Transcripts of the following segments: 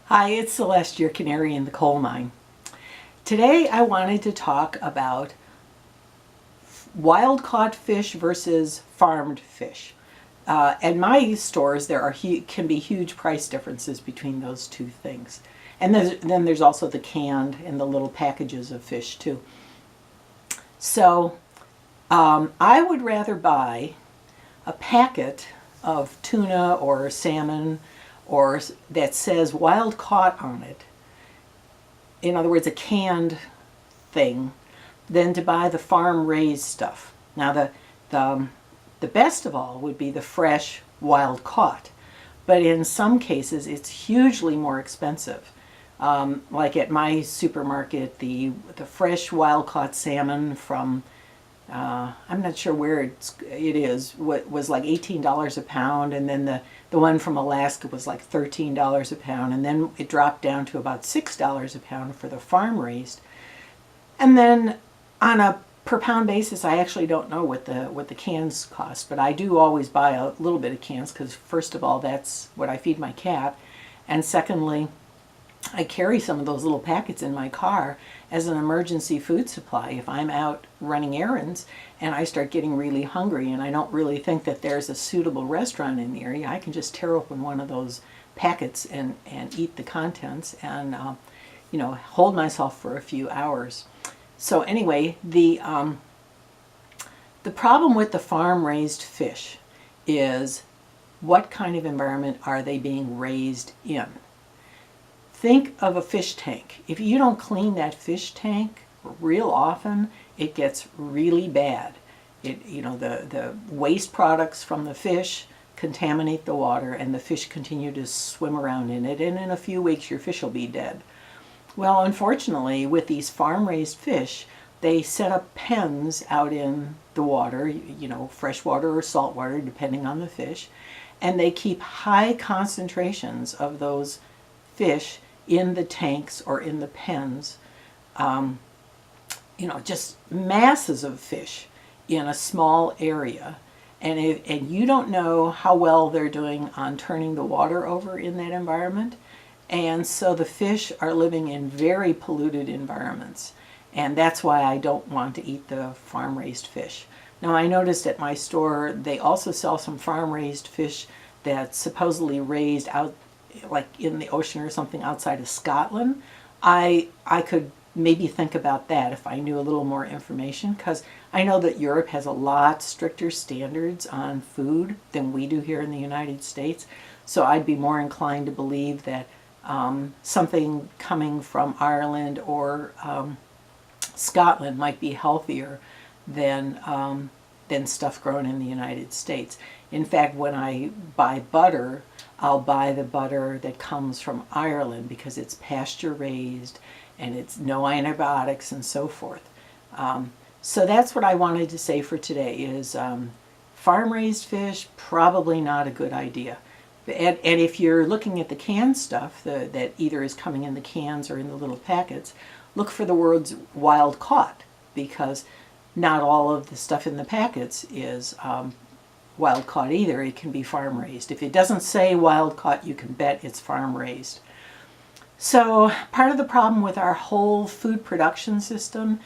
Hi, it's Celeste, your canary in the coal mine. Today I wanted to talk about wild-caught fish versus farmed fish. At my stores, there can be huge price differences between those two things. And then there's also the canned and the little packages of fish too. So I would rather buy a packet of tuna or salmon or that says wild caught on it, in other words a canned thing, than to buy the farm raised stuff. Now the best of all would be the fresh wild caught, but in some cases it's hugely more expensive. Like at my supermarket, the fresh wild caught salmon from I'm not sure where it is. What was like $18 a pound, and then the one from Alaska was like $13 a pound, and then it dropped down to about $6 a pound for the farm raised. And then on a per pound basis, I actually don't know what the cans cost, but I do always buy a little bit of cans because first of all, that's what I feed my cat, and secondly, I carry some of those little packets in my car as an emergency food supply. If I'm out running errands and I start getting really hungry and I don't really think that there's a suitable restaurant in the area, I can just tear open one of those packets and eat the contents and hold myself for a few hours. So anyway, the problem with the farm raised fish is what kind of environment are they being raised in? Think of a fish tank. If you don't clean that fish tank real often, it gets really bad. The waste products from the fish contaminate the water and the fish continue to swim around in it, and in a few weeks your fish will be dead. Well, unfortunately, with these farm-raised fish, they set up pens out in the water, freshwater or saltwater, depending on the fish, and they keep high concentrations of those fish in the tanks or in the pens, just masses of fish in a small area. And you don't know how well they're doing on turning the water over in that environment. And so the fish are living in very polluted environments. And that's why I don't want to eat the farm-raised fish. Now, I noticed at my store they also sell some farm-raised fish that's supposedly raised out like in the ocean or something outside of Scotland. I could maybe think about that if I knew a little more information, because I know that Europe has a lot stricter standards on food than we do here in the United States. So I'd be more inclined to believe that something coming from Ireland or Scotland might be healthier than stuff grown in the United States. In fact, when I buy butter, I'll buy the butter that comes from Ireland because it's pasture raised and it's no antibiotics and so forth. So that's what I wanted to say for today is farm raised fish, probably not a good idea. And if you're looking at the canned stuff that either is coming in the cans or in the little packets, look for the words wild caught, because not all of the stuff in the packets is wild caught either. It can be farm raised. If it doesn't say wild caught, you can bet it's farm raised. So part of the problem with our whole food production system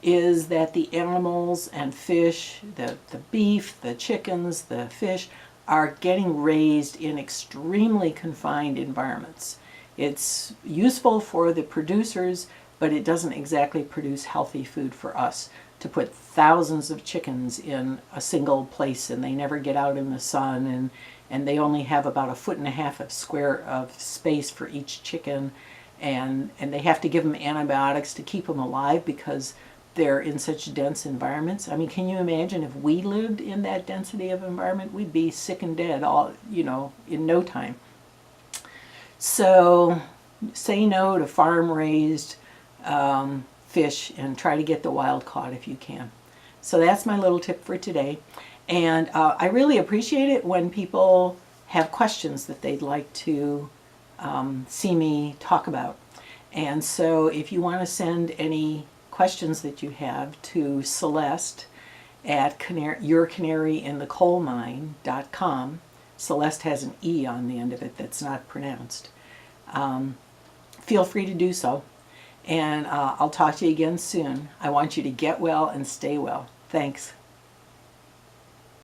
is that the animals and fish, the beef, the chickens, the fish, are getting raised in extremely confined environments. It's useful for the producers, but it doesn't exactly produce healthy food for us. To put thousands of chickens in a single place and they never get out in the sun, and they only have about 1.5 feet of square of space for each chicken, and they have to give them antibiotics to keep them alive because they're in such dense environments. I mean, can you imagine if we lived in that density of environment? We'd be sick and dead in no time. So say no to farm-raised fish and try to get the wild caught if you can. So that's my little tip for today. And I really appreciate it when people have questions that they'd like to see me talk about. And so if you want to send any questions that you have to Celeste at yourcanaryinthecoalmine.com. Celeste has an E on the end of it that's not pronounced. feel free to do so. And I'll talk to you again soon. I want you to get well and stay well. Thanks.